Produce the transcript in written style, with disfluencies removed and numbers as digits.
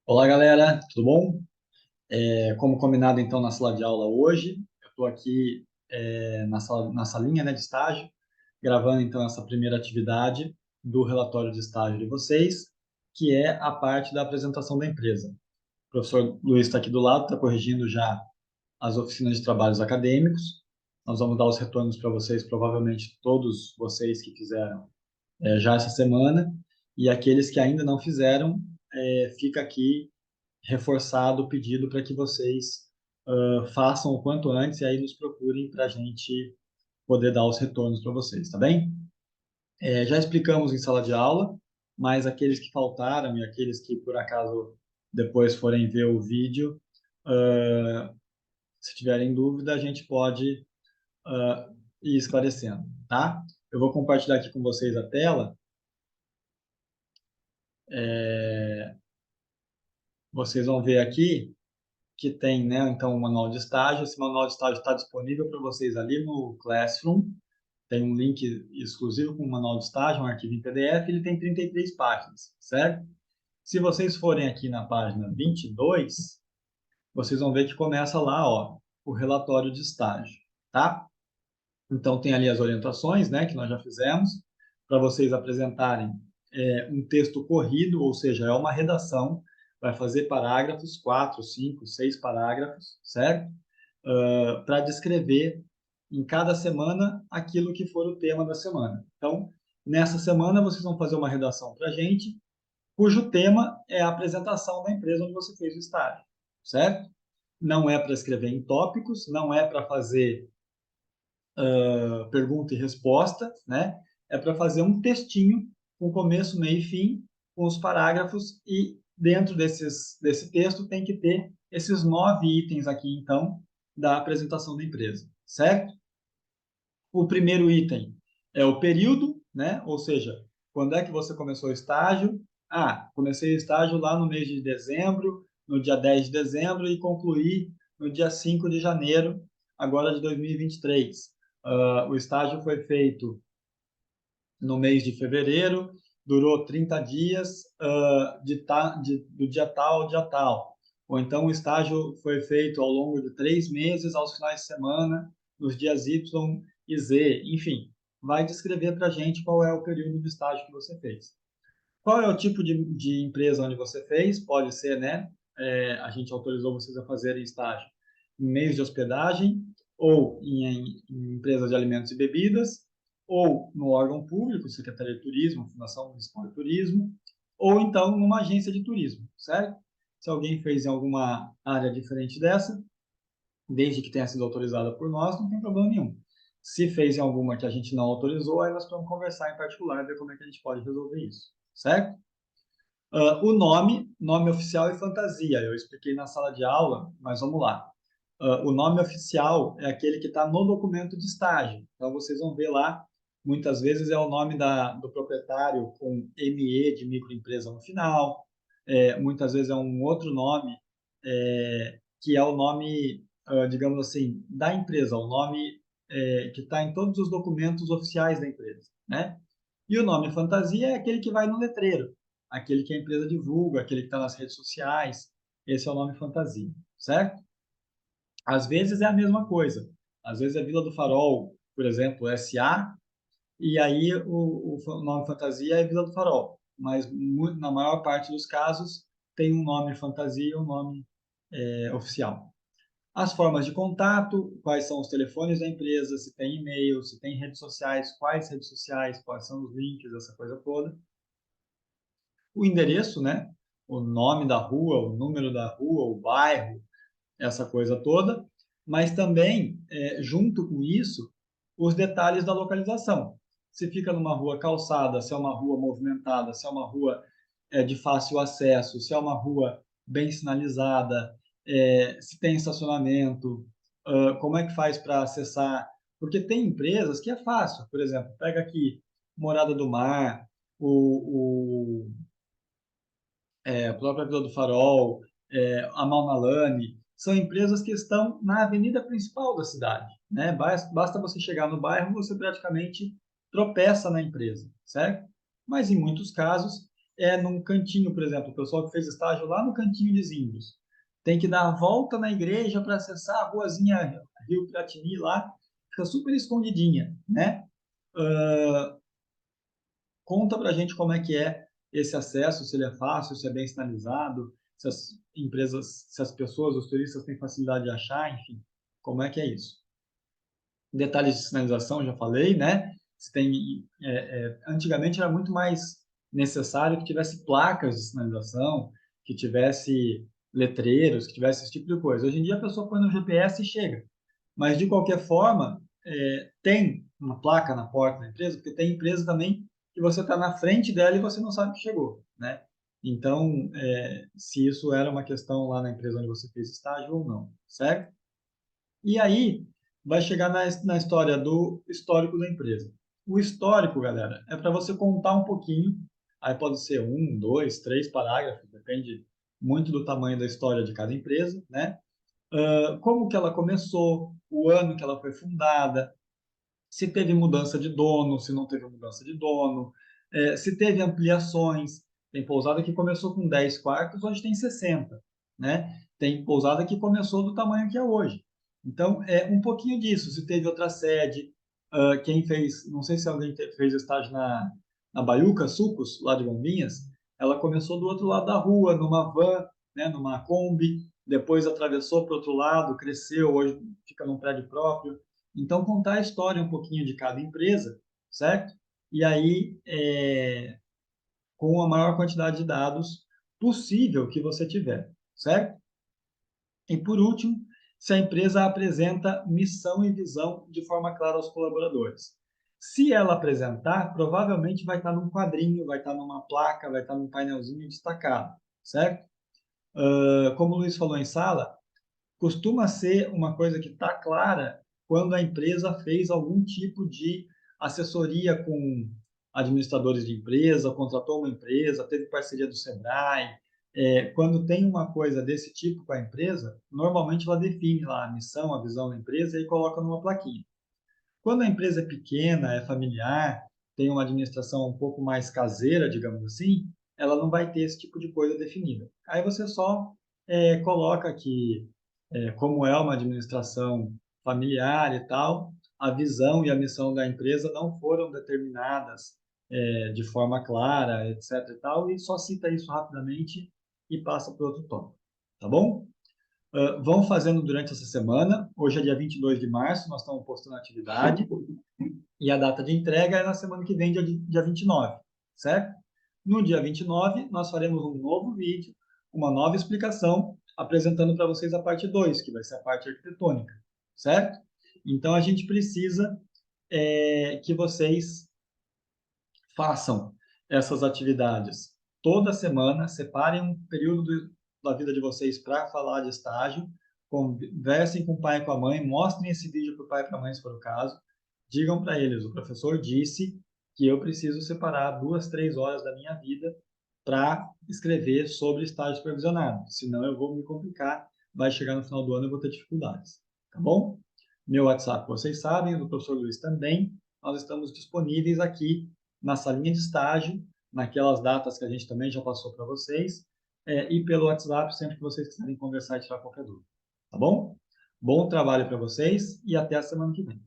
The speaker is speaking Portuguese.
Olá, galera, tudo bom? Como combinado, então, na sala de aula hoje, eu estou aqui na salinha, né, de estágio, gravando, então, essa primeira atividade do relatório de estágio de vocês, que é a parte da apresentação da empresa. O professor Luiz está aqui do lado, está corrigindo já as oficinas de trabalhos acadêmicos. Nós vamos dar os retornos para vocês, provavelmente todos vocês que fizeram já essa semana, e aqueles que ainda não fizeram, fica aqui reforçado o pedido para que vocês façam o quanto antes e aí nos procurem para a gente poder dar os retornos para vocês, tá bem? Já explicamos em sala de aula, mas aqueles que faltaram e aqueles que por acaso depois forem ver o vídeo, se tiverem dúvida, a gente pode ir esclarecendo, tá? Eu vou compartilhar aqui com vocês a tela. Vocês vão ver aqui que tem, né, então, o manual de estágio. Esse manual de estágio está disponível para vocês ali no Classroom. Tem um link exclusivo com o manual de estágio, um arquivo em PDF. Ele tem 33 páginas, certo? Se vocês forem aqui na página 22, vocês vão ver que começa lá, ó, o relatório de estágio, tá? Então, tem ali as orientações, né, que nós já fizemos, para vocês apresentarem um texto corrido, ou seja, é uma redação, vai fazer parágrafos, 4, 5, 6 parágrafos, certo? Para descrever em cada semana aquilo que for o tema da semana. Então, nessa semana, vocês vão fazer uma redação para a gente, cujo tema é a apresentação da empresa onde você fez o estágio, certo? Não é para escrever em tópicos, não é para fazer pergunta e resposta, né? É para fazer um textinho com começo, meio e fim, com os parágrafos, e dentro desse texto tem que ter esses 9 itens aqui, então, da apresentação da empresa, certo? O primeiro item é o período, né? Ou seja, quando é que você começou o estágio? Ah, comecei o estágio lá no mês de dezembro, no dia 10 de dezembro, e concluí no dia 5 de janeiro, agora de 2023. O estágio foi feito no mês de fevereiro, durou 30 dias, do dia tal ao dia tal. Ou então o estágio foi feito ao longo de 3 meses, aos finais de semana, nos dias Y e Z. Enfim, vai descrever para a gente qual é o período de estágio que você fez. Qual é o tipo de empresa onde você fez? Pode ser, né? A gente autorizou vocês a fazerem estágio em meios de hospedagem, ou em empresas de alimentos e bebidas, ou no órgão público, Secretaria de Turismo, Fundação Municipal de Turismo, ou então numa agência de turismo, certo? Se alguém fez em alguma área diferente dessa, desde que tenha sido autorizada por nós, não tem problema nenhum. Se fez em alguma que a gente não autorizou, aí nós vamos conversar em particular e ver como é que a gente pode resolver isso, certo? O nome oficial e fantasia. Eu expliquei na sala de aula, mas vamos lá. O nome oficial é aquele que está no documento de estágio. Então, vocês vão ver lá, muitas vezes é o nome do proprietário com ME de microempresa no final. Muitas vezes é um outro nome, que é o nome, digamos assim, da empresa, o nome que está em todos os documentos oficiais da empresa, né? E o nome fantasia é aquele que vai no letreiro, aquele que a empresa divulga, aquele que está nas redes sociais. Esse é o nome fantasia, certo? Às vezes é a mesma coisa. Às vezes é Vila do Farol, por exemplo, SA, e aí o nome fantasia é Vila do Farol. Mas na maior parte dos casos tem um nome fantasia e um nome oficial. As formas de contato, quais são os telefones da empresa, se tem e-mail, se tem redes sociais, quais redes sociais, quais são os links, essa coisa toda. O endereço, né? O nome da rua, o número da rua, o bairro, essa coisa toda, mas também, junto com isso, os detalhes da localização. Se fica numa rua calçada, se é uma rua movimentada, se é uma rua de fácil acesso, se é uma rua bem sinalizada, se tem estacionamento, como é que faz para acessar? Porque tem empresas que é fácil, por exemplo, pega aqui Morada do Mar, o a própria Vila do Farol, a Malnalane, são empresas que estão na avenida principal da cidade, né? Basta você chegar no bairro, você praticamente tropeça na empresa, certo? Mas em muitos casos, é num cantinho, por exemplo, o pessoal que fez estágio lá no Cantinho de Zimbros, tem que dar a volta na igreja para acessar a ruazinha Rio Piratini lá, fica super escondidinha, né? Uh, conta para a gente como é que é esse acesso, se ele é fácil, se é bem sinalizado, se as empresas, se as pessoas, os turistas têm facilidade de achar, enfim, como é que é isso? Detalhes de sinalização, já falei, né? Se tem, antigamente era muito mais necessário que tivesse placas de sinalização, que tivesse letreiros, que tivesse esse tipo de coisa. Hoje em dia a pessoa põe no GPS e chega. Mas, de qualquer forma, tem uma placa na porta da empresa, porque tem empresa também que você está na frente dela e você não sabe que chegou, né? Então, se isso era uma questão lá na empresa onde você fez estágio ou não, certo? E aí, vai chegar na história do histórico da empresa. O histórico, galera, é para você contar um pouquinho, aí pode ser um, dois, três parágrafos, depende muito do tamanho da história de cada empresa, né? Como que ela começou, o ano que ela foi fundada, se teve mudança de dono, se não teve mudança de dono, se teve ampliações. Tem pousada que começou com 10 quartos, hoje tem 60, né? Tem pousada que começou do tamanho que é hoje. Então, é um pouquinho disso. Se teve outra sede, quem fez, não sei se alguém fez estágio na Baiuca, Sucos, lá de Bombinhas, ela começou do outro lado da rua, numa van, né, numa Kombi, depois atravessou para o outro lado, cresceu, hoje fica num prédio próprio. Então, contar a história um pouquinho de cada empresa, certo? E aí, com a maior quantidade de dados possível que você tiver, certo? E por último, se a empresa apresenta missão e visão de forma clara aos colaboradores. Se ela apresentar, provavelmente vai estar num quadrinho, vai estar numa placa, vai estar num painelzinho destacado, certo? Como o Luiz falou em sala, costuma ser uma coisa que está clara quando a empresa fez algum tipo de assessoria com administradores de empresa, contratou uma empresa, teve parceria do Sebrae. Quando tem uma coisa desse tipo com a empresa, normalmente ela define lá a missão, a visão da empresa e coloca numa plaquinha. Quando a empresa é pequena, é familiar, tem uma administração um pouco mais caseira, digamos assim, ela não vai ter esse tipo de coisa definida. Aí você só coloca que, como é uma administração familiar e tal, a visão e a missão da empresa não foram determinadas de forma clara, etc. e tal, e só cita isso rapidamente e passa para outro tópico. Tá bom? Vão fazendo durante essa semana. Hoje é dia 22 de março, nós estamos postando a atividade. E a data de entrega é na semana que vem, dia 29, certo? No dia 29, nós faremos um novo vídeo, uma nova explicação, apresentando para vocês a parte 2, que vai ser a parte arquitetônica, certo? Então, a gente precisa que vocês façam essas atividades toda semana, separem um período da vida de vocês para falar de estágio, conversem com o pai e com a mãe, mostrem esse vídeo para o pai e para a mãe, se for o caso, digam para eles, o professor disse que eu preciso separar 2, 3 horas da minha vida para escrever sobre estágio supervisionado, senão eu vou me complicar, vai chegar no final do ano e eu vou ter dificuldades, tá bom? Meu WhatsApp, vocês sabem, o do professor Luiz também, nós estamos disponíveis aqui na salinha de estágio, naquelas datas que a gente também já passou para vocês, e pelo WhatsApp, sempre que vocês quiserem conversar e tirar qualquer dúvida. Tá bom? Bom trabalho para vocês e até a semana que vem.